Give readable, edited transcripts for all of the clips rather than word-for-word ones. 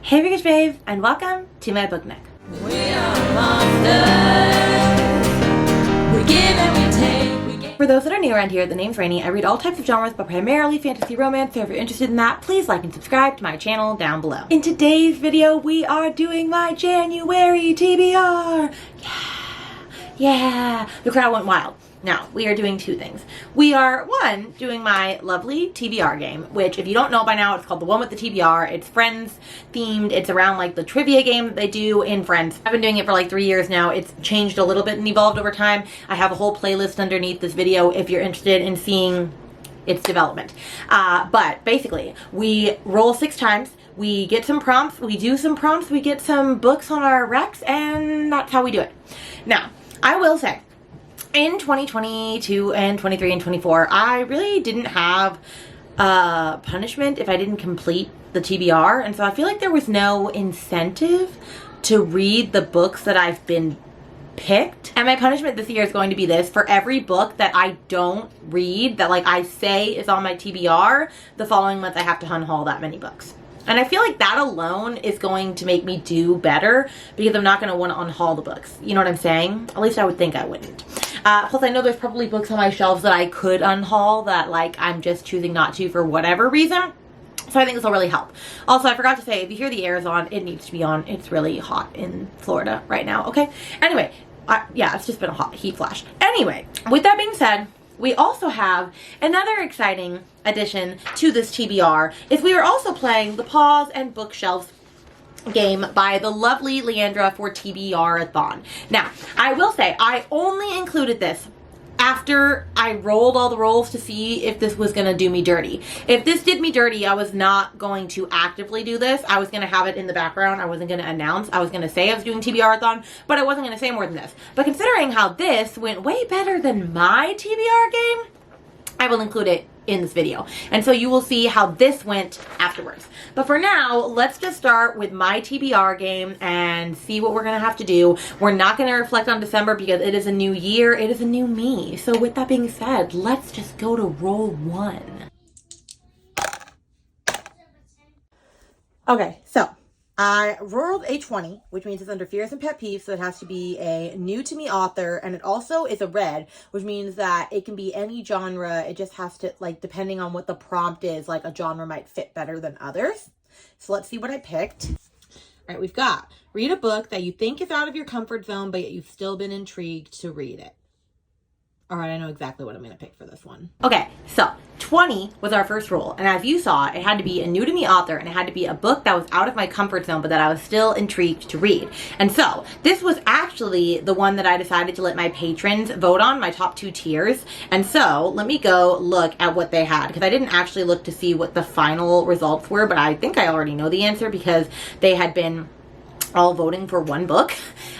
Hey Bookish Babes, and welcome to my book nook. We are monsters. We give and we take. For those that are new around here, the name's Rainy. I read all types of genres, but primarily fantasy romance. So if you're interested in that, please like and subscribe to my channel down below. In today's video, we are doing my January TBR. Yeah. The crowd went wild. Now, we are doing two things. We are, one, doing my lovely TBR game, which, if you don't know by now, it's called The One with the TBR. It's Friends themed. It's around, like, the trivia game that they do in Friends. I've been doing it for, like, 3 years now. It's changed a little bit and evolved over time. I have a whole playlist underneath this video if you're interested in seeing its development. But, basically, we roll 6 times. We get some prompts. We do some prompts. We get some books on our recs, and that's how we do it. Now, I will say, in 2022 and 23 and 24, I really didn't have punishment if I didn't complete the TBR. And so I feel like there was no incentive to read the books that I've been picked. And my punishment this year is going to be this. For every book that I don't read, that like I say is on my TBR, the following month I have to unhaul that many books. And I feel like that alone is going to make me do better because I'm not going to want to unhaul the books. You know what I'm saying? At least I would think I wouldn't. Plus, I know there's probably books on my shelves that I could unhaul that, like, I'm just choosing not to for whatever reason. So I think this will really help. Also, I forgot to say, if you hear the air is on, it needs to be on. It's really hot in Florida right now, okay? Anyway, yeah, it's just been a hot heat flash. Anyway, with that being said, we also have another exciting addition to this TBR is we are also playing the Pause and Bookshelves game by the lovely Leandra for TBRathon. Now, I will say, I only included this after I rolled all the rolls to see if this was going to do me dirty. If this did me dirty, I was not going to actively do this. I was going to have it in the background. I wasn't going to announce. I was going to say I was doing TBRathon, but I wasn't going to say more than this. But considering how this went way better than my TBR game, I will include it in this video. And so you will see how this went afterwards. But for now, let's just start with my TBR game and see what we're going to have to do. We're not going to reflect on December because it is a new year. It is a new me. So with that being said, let's just go to roll 1. Okay, so I rolled a 20, which means it's under fears and pet peeves, so it has to be a new to me author, and it also is a red, which means that it can be any genre. It just has to, like, depending on what the prompt is, like, a genre might fit better than others. So let's see what I picked. All right, we've got read a book that you think is out of your comfort zone, but yet you've still been intrigued to read it. All right, I know exactly what I'm going to pick for this one. Okay, so 20 was our first roll. And as you saw, it had to be a new to me author and it had to be a book that was out of my comfort zone, but that I was still intrigued to read. And so this was actually the one that I decided to let my patrons vote on, my top 2 tiers. And so let me go look at what they had, because I didn't actually look to see what the final results were, but I think I already know the answer because they had been all voting for one book.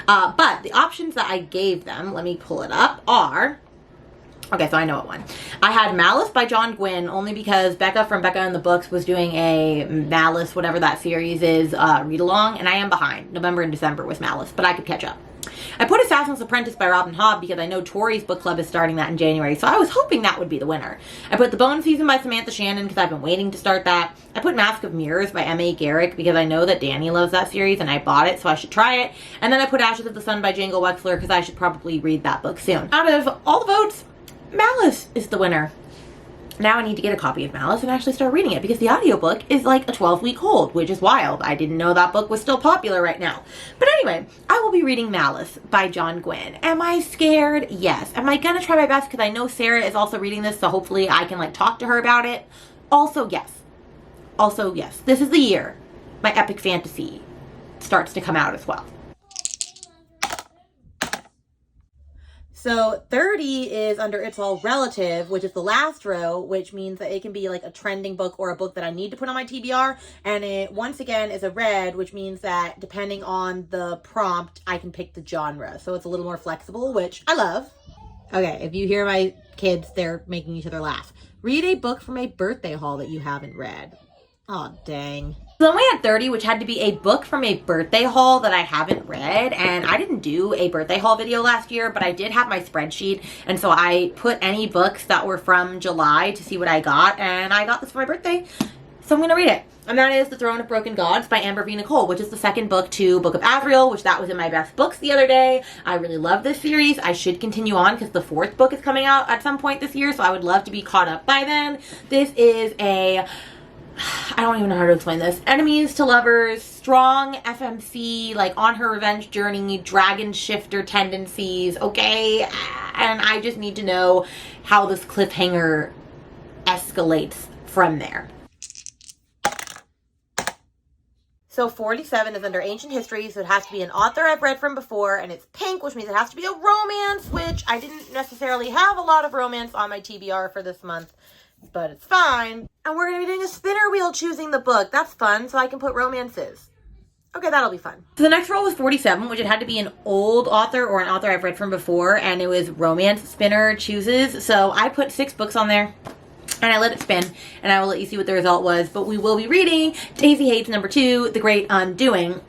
But the options that I gave them, let me pull it up, are... Okay, so I know it won. I had Malice by John Gwynne only because Becca from Becca and the Books was doing a Malice, whatever that series is, read-along, and I am behind. November and December was Malice, but I could catch up. I put Assassin's Apprentice by Robin Hobb because I know Tori's book club is starting that in January, so I was hoping that would be the winner. I put The Bone Season by Samantha Shannon because I've been waiting to start that. I put Mask of Mirrors by M.A. Garrick because I know that Danny loves that series and I bought it, so I should try it. And then I put Ashes of the Sun by Jangle Wexler because I should probably read that book soon. Out of all the votes, Malice is the winner. Now I need to get a copy of Malice and actually start reading it because the audiobook is like a 12-week hold, which is wild. I didn't know that book was still popular right now. But anyway, I will be reading Malice by John Gwynne. Am I scared? Yes. Am I gonna try my best because I know Sarah is also reading this, so hopefully I can like talk to her about it? Also, yes. Also, yes. This is the year my epic fantasy starts to come out as well. So 30 is under It's All Relative, which is the last row, which means that it can be like a trending book or a book that I need to put on my TBR. And it, once again, is a red, which means that depending on the prompt, I can pick the genre. So it's a little more flexible, which I love. Okay, if you hear my kids, they're making each other laugh. Read a book from a birthday haul that you haven't read. Oh, dang. So then we had 30, which had to be a book from a birthday haul that I haven't read. And I didn't do a birthday haul video last year, but I did have my spreadsheet. And so I put any books that were from July to see what I got. And I got this for my birthday. So I'm going to read it. and that is The Throne of Broken Gods by Amber V. Nicole, which is the second book to Book of Azrael, which that was in my best books the other day. I really love this series. I should continue on because the fourth book is coming out at some point this year, so I would love to be caught up by then. This is a, I don't even know how to explain this, enemies to lovers, strong FMC, like on her revenge journey, dragon shifter tendencies, okay? And I just need to know how this cliffhanger escalates from there. So 47 is under ancient history, so it has to be an author I've read from before, and it's pink, which means it has to be a romance, which I didn't necessarily have a lot of romance on my TBR for this month, but it's fine. And we're going to be doing a spinner wheel choosing the book. That's fun, so I can put romances. Okay, that'll be fun. So the next roll was 47, which it had to be an old author or an author I've read from before, and it was romance spinner chooses. So I put 6 books on there, and I let it spin, and I will let you see what the result was. But we will be reading Daisy Hates #2, The Great Undoing,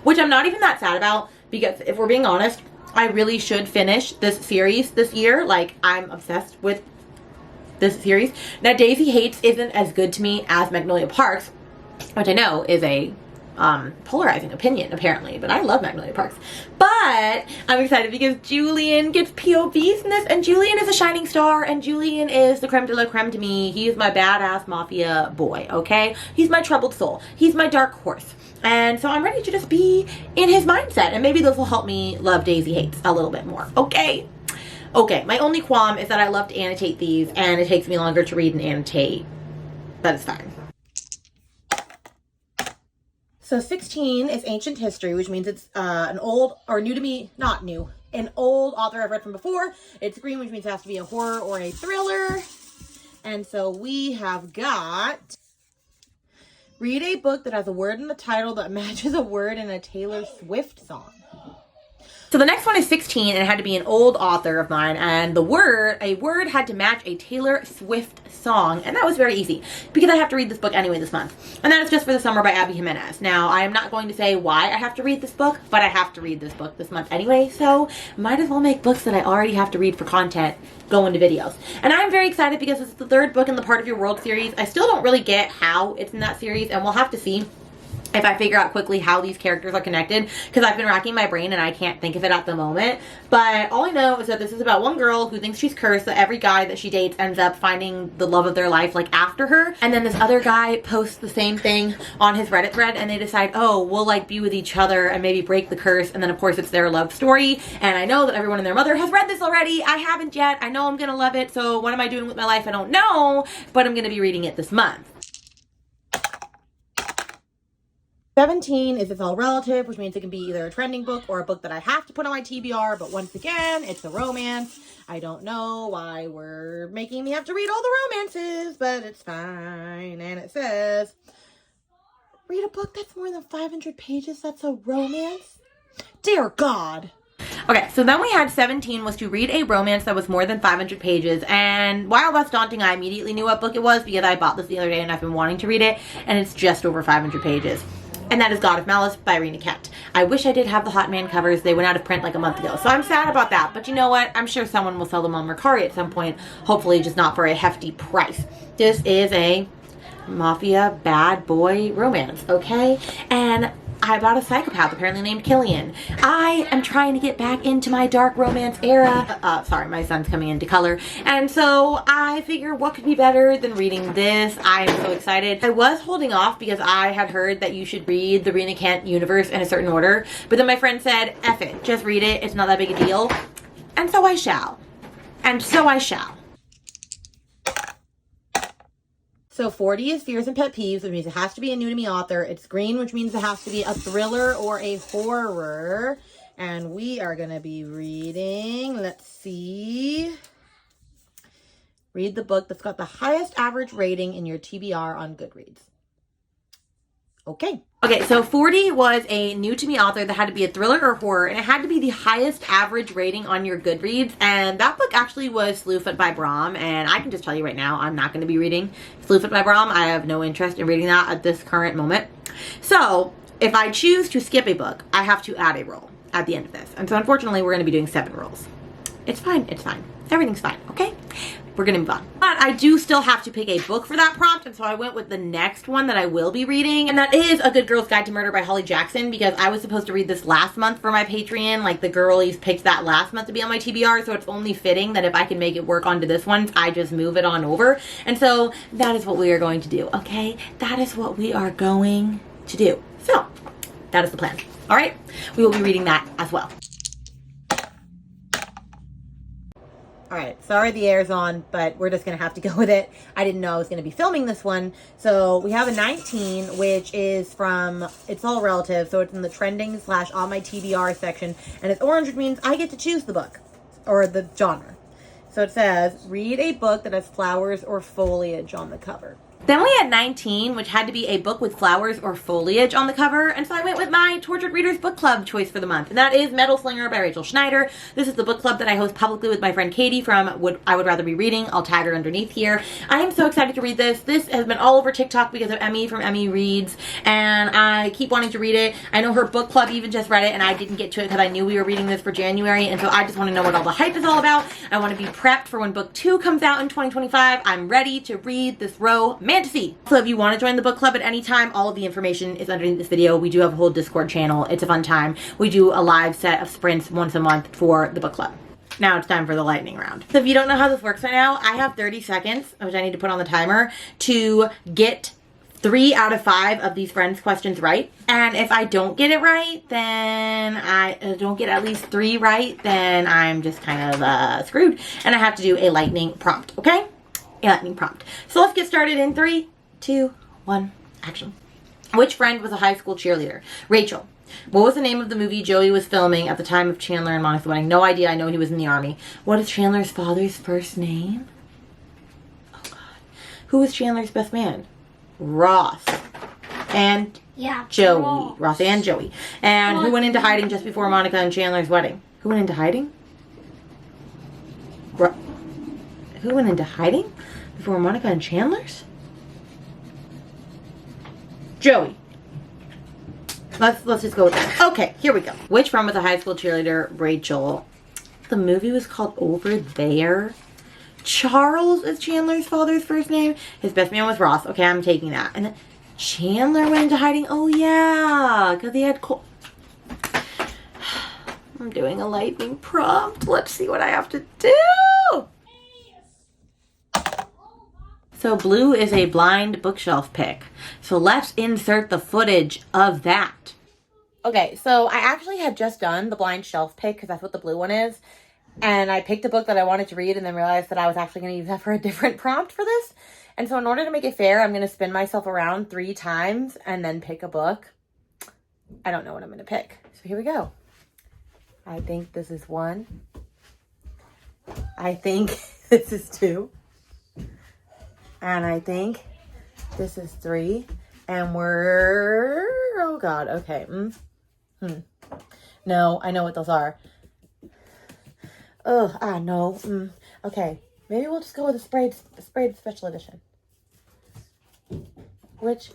which I'm not even that sad about, because if we're being honest, I really should finish this series this year. Like, I'm obsessed with this series. Now, Daisy Hates isn't as good to me as Magnolia Parks, which I know is a polarizing opinion, apparently, but I love Magnolia Parks. But I'm excited because Julian gets POVs in this, and Julian is a shining star, and Julian is the creme de la creme to me. He is my badass mafia boy, okay? He's my troubled soul. He's my dark horse. And so I'm ready to just be in his mindset, and maybe this will help me love Daisy Hates a little bit more, okay? Okay, my only qualm is that I love to annotate these, and it takes me longer to read and annotate, but it's fine. So 16 is ancient history, which means it's an old, or new to me, not new, an old author I've read from before. It's green, which means it has to be a horror or a thriller. And so we have got, read a book that has a word in the title that matches a word in a Taylor Swift song. So the next one is 16, and it had to be an old author of mine, and a word had to match a Taylor Swift song, and that was very easy, because I have to read this book anyway this month, and that is Just for the Summer by Abby Jimenez. Now, I am not going to say why I have to read this book, but I have to read this book this month anyway, so might as well make books that I already have to read for content go into videos. And I'm very excited because it's the third book in the Part of Your World series. I still don't really get how it's in that series, and we'll have to see if I figure out quickly how these characters are connected, because I've been racking my brain and I can't think of it at the moment. But all I know is that this is about one girl who thinks she's cursed, that every guy that she dates ends up finding the love of their life, like, after her. And then this other guy posts the same thing on his Reddit thread, and they decide, oh, we'll, like, be with each other and maybe break the curse. And then, of course, it's their love story. And I know that everyone and their mother has read this already. I haven't yet. I know I'm gonna love it. So what am I doing with my life? I don't know. But I'm gonna be reading it this month. 17 is It's All Relative, which means it can be either a trending book or a book that I have to put on my TBR, but once again, it's a romance. I don't know why we're making me have to read all the romances, but it's fine. And it says, read a book that's more than 500 pages that's a romance? Dear God. Okay, so then we had 17 was to read a romance that was more than 500 pages, and while that's daunting, I immediately knew what book it was because I bought this the other day and I've been wanting to read it, and it's just over 500 pages. And that is God of Malice by Rena Kent. I wish I did have the Hot Man covers. They went out of print like a month ago, so I'm sad about that. But you know what? I'm sure someone will sell them on Mercari at some point, hopefully just not for a hefty price. This is a mafia bad boy romance, okay? And I bought a psychopath apparently named Killian. I am trying to get back into my dark romance era. Sorry, my son's coming into color. And so I figure what could be better than reading this. I am so excited. I was holding off because I had heard that you should read the Rena Kent universe in a certain order. But then my friend said, F it, just read it. It's not that big a deal. And so I shall. And so I shall. So 40 is Fears and Pet Peeves, which means it has to be a new to me author. It's green, which means it has to be a thriller or a horror. And we are going to be reading, let's see. Read the book that's got the highest average rating in your TBR on Goodreads. Okay. Okay, so 40 was a new to me author that had to be a thriller or horror, and it had to be the highest average rating on your Goodreads, and that book actually was Slewfoot by Brom, and I can just tell you right now, I'm not going to be reading Slewfoot by Brom. I have no interest in reading that at this current moment. So, if I choose to skip a book, I have to add a roll at the end of this, and so unfortunately, we're going to be doing 7 rolls. It's fine, it's fine. Everything's fine, okay? we're gonna move on. But I do still have to pick a book for that prompt, and so I went with the next one that I will be reading, and that is A Good Girl's Guide to Murder by Holly Jackson, because I was supposed to read this last month for my Patreon. Like, the girlies picked that last month to be on my TBR, so it's only fitting that if I can make it work onto this one, I just move it on over. And so that is what we are going to do, okay? That is what we are going to do. So that is the plan. All right, we will be reading that as well. All right, sorry the air's on, but we're just going to have to go with it. I didn't know I was going to be filming this one. So we have a 19, which is from It's All Relative. So it's in the trending / on my TBR section. And it's orange, which means I get to choose the book or the genre. So it says, read a book that has flowers or foliage on the cover. Then we had 19, which had to be a book with flowers or foliage on the cover, and so I went with my Tortured Readers Book Club choice for the month, and that is Metal Slinger by Rachel Schneider. This is the book club that I host publicly with my friend Katie from I Would Rather Be Reading. I'll tag her underneath here. I am so excited to read this. This has been all over TikTok because of Emmy from Emmy Reads, and I keep wanting to read it. I know her book club even just read it, and I didn't get to it because I knew we were reading this for January, and so I just want to know what all the hype is all about. I want to be prepped for when book 2 comes out in 2025. I'm ready to read this romantasy. So if you want to join the book club at any time, all of the information is underneath this video. We do have a whole Discord channel. It's a fun time. We do a live set of sprints once a month for the book club. Now it's time for the lightning round. So if you don't know how this works right now, I have 30 seconds, which I need to put on the timer, to get 3 out of 5 of these friends' questions right. And if I don't get it right, then I don't get at least 3 right, then I'm just kind of screwed. And I have to do a lightning prompt, okay? A lightning prompt. So let's get started in 3, 2, 1, action. Which friend was a high school cheerleader? Rachel. What was the name of the movie Joey was filming at the time of Chandler and Monica's wedding? No idea. I know he was in the army. What is Chandler's father's first name? Oh, God. Who was Chandler's best man? Ross. And Joey. Ross and Joey. And who went into hiding just before Monica and Chandler's wedding? Who went into hiding? Who went into hiding before Monica and Chandler's? Joey. Let's just go with that. Okay, here we go. Which friend was a high school cheerleader? Rachel. The movie was called Over There. Charles is Chandler's father's first name. His best man was Ross. Okay, I'm taking that. And then Chandler went into hiding. Oh, yeah. Because he had I'm doing a lightning prompt. Let's see what I have to do. So blue is a blind bookshelf pick. So let's insert the footage of that. Okay, so I actually had just done the blind shelf pick because that's what the blue one is. And I picked a book that I wanted to read and then realized that I was actually going to use that for a different prompt for this. And so in order to make it fair, I'm going to spin myself around 3 times and then pick a book. I don't know what I'm going to pick. So here we go. I think this is 1. I think this is 2. And I think this is 3. And we're... Oh, God. Okay. No, I know what those are. Oh, no. Okay. Maybe we'll just go with a sprayed special edition. Which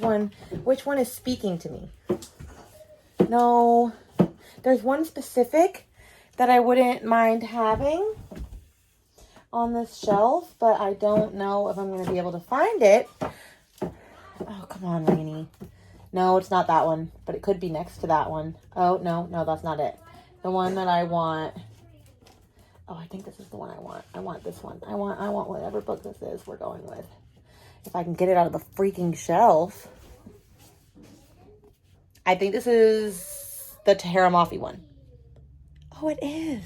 one is speaking to me? No. There's one specific that I wouldn't mind having on this shelf, but I don't know if I'm going to be able to find it. Oh, come on, Rainy. No, it's not that one, but it could be next to that one. Oh, no, that's not it. The one that I want. Oh, I think this is the one I want. I want this one. I want whatever book this is we're going with. If I can get it out of the freaking shelf. I think this is the Tahara Mafi one. Oh, it is.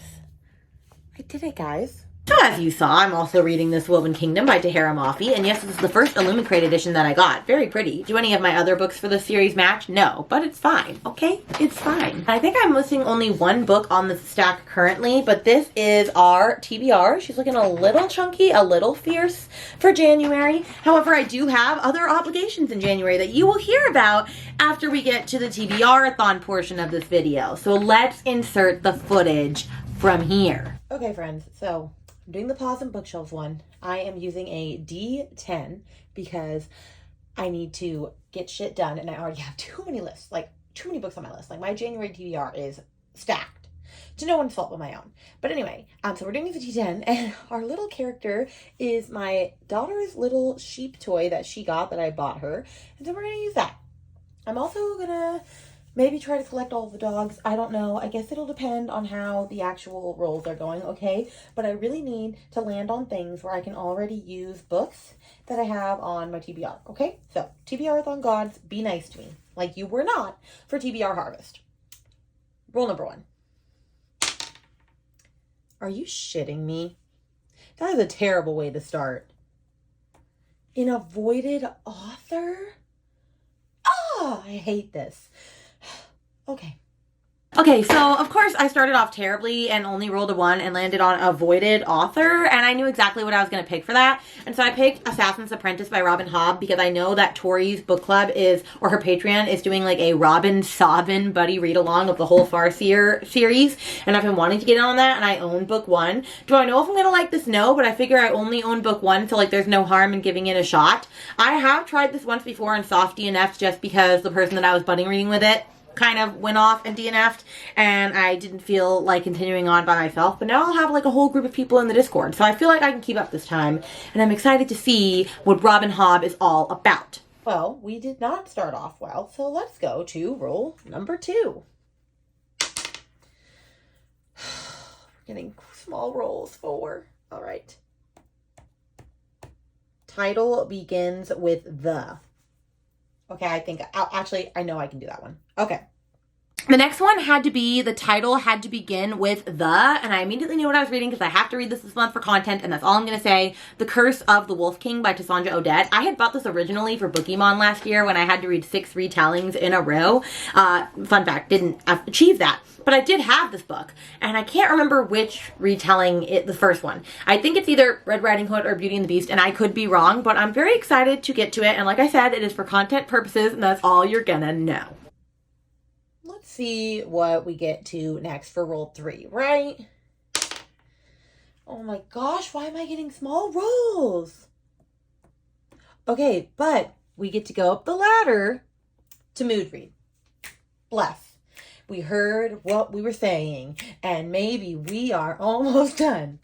I did it, guys. So as you saw, I'm also reading this Woven Kingdom by Tahara Mafi, and yes, this is the first Illumicrate edition that I got. Very pretty. Do any of my other books for this series match? No, but it's fine, okay? It's fine. I think I'm listing only 1 book on the stack currently, but this is our TBR. She's looking a little chunky, a little fierce for January. However, I do have other obligations in January that you will hear about after we get to the TBRathon portion of this video. So let's insert the footage from here. Okay, friends, so I'm doing the Paws and Bookshelves one. I am using a D10 because I need to get shit done and I already have too many lists, like too many books on my list. Like my January TBR is stacked. to no one's fault but my own. But anyway, so we're doing the T10, and our little character is my daughter's little sheep toy that she got that I bought her, and so we're going to use that. I'm also going to maybe try to collect all the dogs. I don't know. I guess it'll depend on how the actual rolls are going, okay? But I really need to land on things where I can already use books that I have on my TBR, okay? So, TBRathon gods, be nice to me, like you were not for TBR Harvest. Rule number 1. Are you shitting me? That is a terrible way to start. An avoided author? Oh, I hate this. Okay. Okay, so of course I started off terribly and only rolled a 1 and landed on avoided author, and I knew exactly what I was going to pick for that. And so I picked Assassin's Apprentice by Robin Hobb because I know that Tori's book club is, or her Patreon is doing like a Robin Sobbin buddy read along of the whole Farseer series, and I've been wanting to get in on that, and I own book 1. Do I know if I'm going to like this? No, but I figure I only own book 1, so like there's no harm in giving it a shot. I have tried this once before and soft DNF'd just because the person that I was budding reading with it kind of went off and DNF'd, and I didn't feel like continuing on by myself, but now I'll have like a whole group of people in the Discord, so I feel like I can keep up this time, and I'm excited to see what Robin Hobb is all about. Well, we did not start off well, so let's go to roll number 2. We're getting small rolls. 4. All right. Title begins with the. Okay, I think, I know I can do that one. Okay. The next one the title had to begin with the, and I immediately knew what I was reading because I have to read this month for content, and that's all I'm going to say. The Curse of the Wolf King by Tassandra Odette. I had bought this originally for Bookemon last year when I had to read 6 retellings in a row. Fun fact, didn't achieve that. But I did have this book, and I can't remember which retelling the first one. I think it's either Red Riding Hood or Beauty and the Beast, and I could be wrong, but I'm very excited to get to it, and like I said, it is for content purposes, and that's all you're gonna know. Let's see what we get to next for roll 3, right? Oh my gosh, why am I getting small rolls? Okay, but we get to go up the ladder to mood read. Bless. We heard what we were saying, and maybe we are almost done.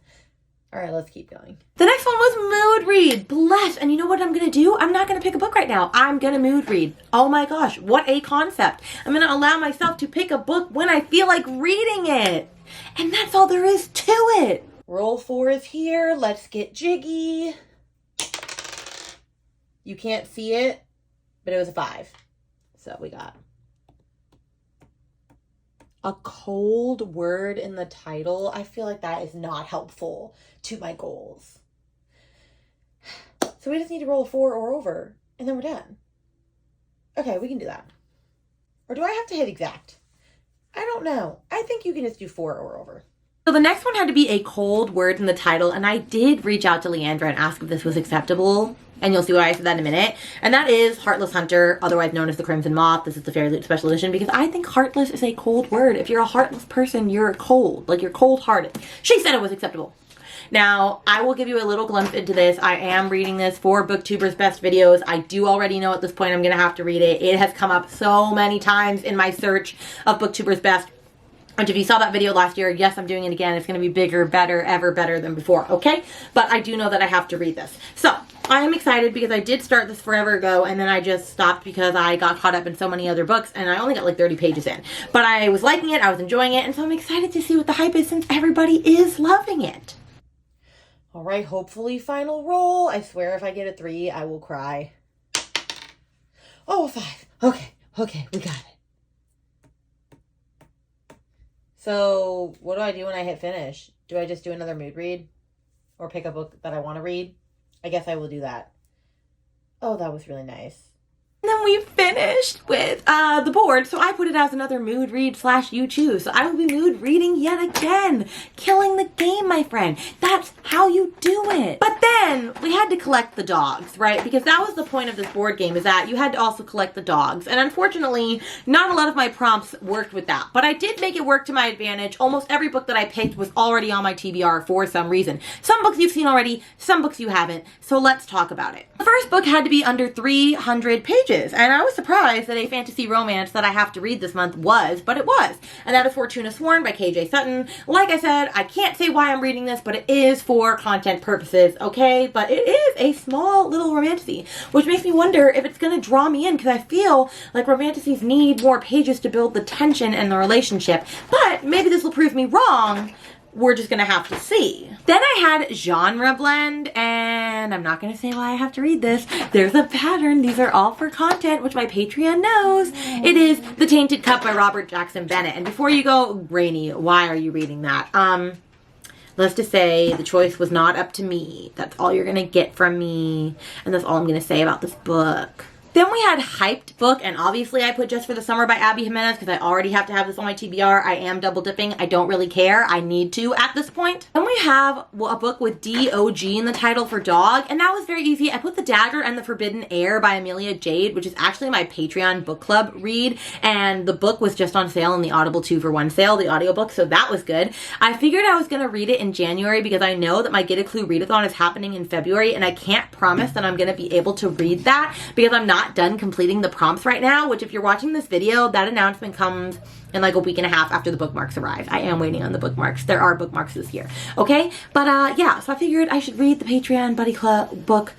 All right, let's keep going. The next one was mood read. Bless. And you know what I'm going to do? I'm not going to pick a book right now. I'm going to mood read. Oh my gosh, what a concept. I'm going to allow myself to pick a book when I feel like reading it. And that's all there is to it. Roll 4 is here. Let's get jiggy. You can't see it, but it was a 5. So we got a cold word in the title. I feel like that is not helpful to my goals. So we just need to roll a 4 or over, and then we're done. Okay, we can do that. Or do I have to hit exact? I don't know. I think you can just do 4 or over. So the next one had to be a cold word in the title, and I did reach out to Leandra and ask if this was acceptable, and you'll see why I said that in a minute. And that is Heartless Hunter, otherwise known as the Crimson Moth. This is the Fairy Loot Special Edition because I think heartless is a cold word. If you're a heartless person, you're cold. Like, you're cold-hearted. She said it was acceptable. Now, I will give you a little glimpse into this. I am reading this for BookTuber's Best Videos. I do already know at this point I'm going to have to read it. It has come up so many times in my search of BookTuber's Best. And if you saw that video last year, yes, I'm doing it again. It's going to be bigger, better, ever better than before, okay? But I do know that I have to read this. So, I am excited because I did start this forever ago, and then I just stopped because I got caught up in so many other books, and I only got like 30 pages in. But I was liking it, I was enjoying it, and so I'm excited to see what the hype is since everybody is loving it. All right, hopefully final roll. I swear if I get a 3, I will cry. Oh, 5. Okay, we got it. So, what do I do when I hit finish? Do I just do another mood read? Or pick a book that I want to read? I guess I will do that. Oh, that was really nice. And then we finished with the board, so I put it as another mood read / you choose. So I will be mood reading yet again. Killing the game, my friend. That's how you do it. But then we had to collect the dogs, right? Because that was the point of this board game, is that you had to also collect the dogs. And unfortunately, not a lot of my prompts worked with that. But I did make it work to my advantage. Almost every book that I picked was already on my TBR for some reason. Some books you've seen already, some books you haven't. So let's talk about it. The first book had to be under 300 pages. And I was surprised that a fantasy romance romance that I have to read this month was, but it was. And that is Fortuna Sworn by KJ Sutton. Like I said, I can't say why I'm reading this, but it is for content purposes, okay? But it is a small little romantasy, which makes me wonder if it's going to draw me in, because I feel like romantasies need more pages to build the tension and the relationship. But maybe this will prove me wrong. We're just gonna have to see. Then I had genre blend, and I'm not gonna say why I have to read this. There's a pattern. These are all for content, which my Patreon knows. It is The Tainted Cup by Robert Jackson Bennett. And before you go, Rainy, why are you reading that? Let's just say the choice was not up to me. That's all you're gonna get from me, and that's all I'm gonna say about this book. Then we had Hyped Book, and obviously I put Just for the Summer by Abby Jimenez because I already have to have this on my TBR. I am double dipping. I don't really care. I need to at this point. Then we have a book with D-O-G in the title for dog, and that was very easy. I put The Dagger and the Forbidden Air by Amelia Jade, which is actually my Patreon book club read, and the book was just on sale in the Audible 2-for-1 sale, the audiobook, so that was good. I figured I was going to read it in January because I know that my Get a Clue readathon is happening in February, and I can't promise that I'm going to be able to read that because I'm not done completing the prompts right now, which if you're watching this video, that announcement comes in like a week and a half after the bookmarks arrive. I am waiting on the bookmarks. There are bookmarks this year. Okay? But yeah, so I figured I should read the Patreon Buddy Club book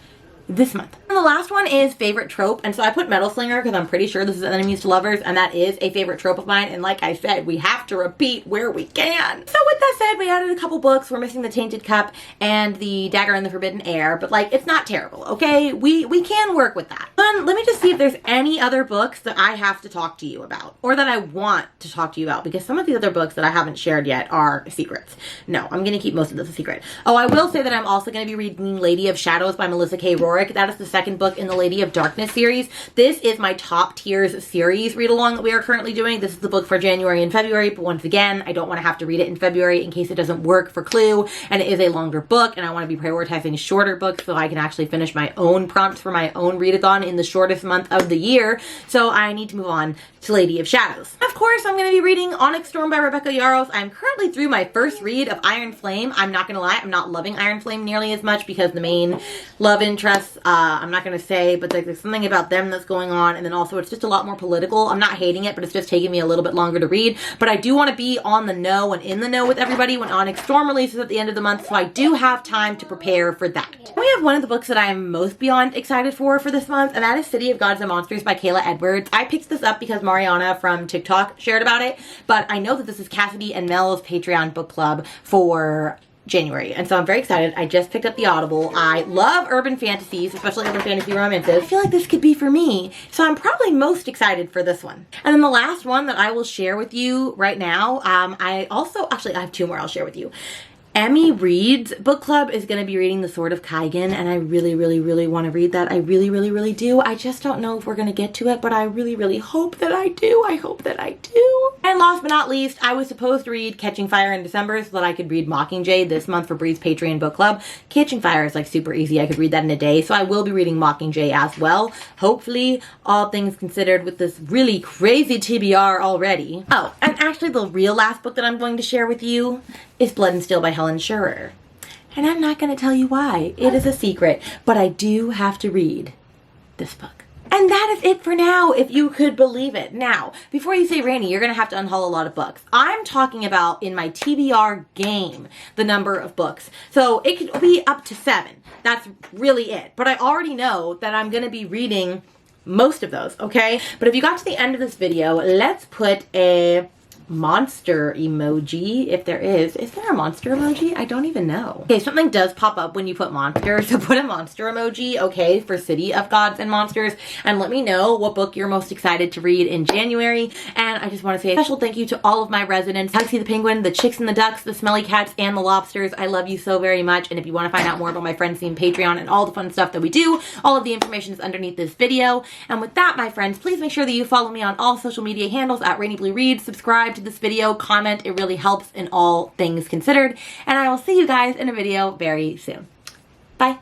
this month. And the last one is Favorite Trope, and so I put Metal Slinger because I'm pretty sure this is Enemies to Lovers, and that is a favorite trope of mine, and like I said, we have to repeat where we can. So with that said, we added a couple books. We're missing The Tainted Cup and The Dagger and the Forbidden Air, but like, it's not terrible, okay? We can work with that. Then let me just see if there's any other books that I have to talk to you about, or that I want to talk to you about, because some of the other books that I haven't shared yet are secrets. No, I'm gonna keep most of this a secret. Oh, I will say that I'm also gonna be reading Lady of Shadows by Melissa K. Rorick. That is the second book in the Lady of Darkness series. This is my top tiers series read along that we are currently doing. This is the book for January and February, but once again, I don't want to have to read it in February in case it doesn't work for Clue, and it is a longer book, and I want to be prioritizing shorter books so I can actually finish my own prompts for my own readathon in the shortest month of the year, so I need to move on to Lady of Shadows. Of course, I'm going to be reading Onyx Storm by Rebecca Yarros. I'm currently through my first read of Iron Flame. I'm not going to lie, I'm not loving Iron Flame nearly as much because the main love interests, I'm not going to say, but there's something about them that's going on, and then also it's just a lot more political. I'm not hating it, but it's just taking me a little bit longer to read, but I do want to be on the know and in the know with everybody when Onyx Storm releases at the end of the month, so I do have time to prepare for that. We have one of the books that I am most beyond excited for this month, and that is City of Gods and Monsters by Kayla Edwards. I picked this up because Mariana from TikTok shared about it, but I know that this is Cassidy and Mel's Patreon book club for January, and so I'm very excited. I just picked up the Audible. I love urban fantasies, especially urban fantasy romances. I feel like this could be for me, so I'm probably most excited for this one. And then the last one that I will share with you right now, I have two more I'll share with you. Emmy Reed's book club is going to be reading The Sword of Kaigan, and I really, really, really want to read that. I really, really, really do. I just don't know if we're going to get to it, but I really, really hope that I do. I hope that I do. And last but not least, I was supposed to read Catching Fire in December so that I could read Mockingjay this month for Bree's Patreon book club. Catching Fire is like super easy. I could read that in a day, so I will be reading Mockingjay as well. Hopefully, all things considered with this really crazy TBR already. Oh, and actually the real last book that I'm going to share with you is Blood and Steel by Helen Schurer. And I'm not going to tell you why. It is a secret. But I do have to read this book. And that is it for now, if you could believe it. Now, before you say, Rainy, you're going to have to unhaul a lot of books. I'm talking about in my TBR game, the number of books. So it could be up to 7. That's really it. But I already know that I'm going to be reading most of those, okay? But if you got to the end of this video, let's put a monster emoji, if there is. Is there a monster emoji? I don't even know. Okay, something does pop up when you put monster, so put a monster emoji, okay, for City of Gods and Monsters, and let me know what book you're most excited to read in January. And I just want to say a special thank you to all of my residents, Hugsy the Penguin, the Chicks and the Ducks, the Smelly Cats, and the Lobsters. I love you so very much, and if you want to find out more about my Friends Theme Patreon and all the fun stuff that we do, all of the information is underneath this video. And with that, my friends, please make sure that you follow me on all social media handles at rainybluereads, subscribe to this video, comment. It really helps in all things considered. And I will see you guys in a video very soon. Bye.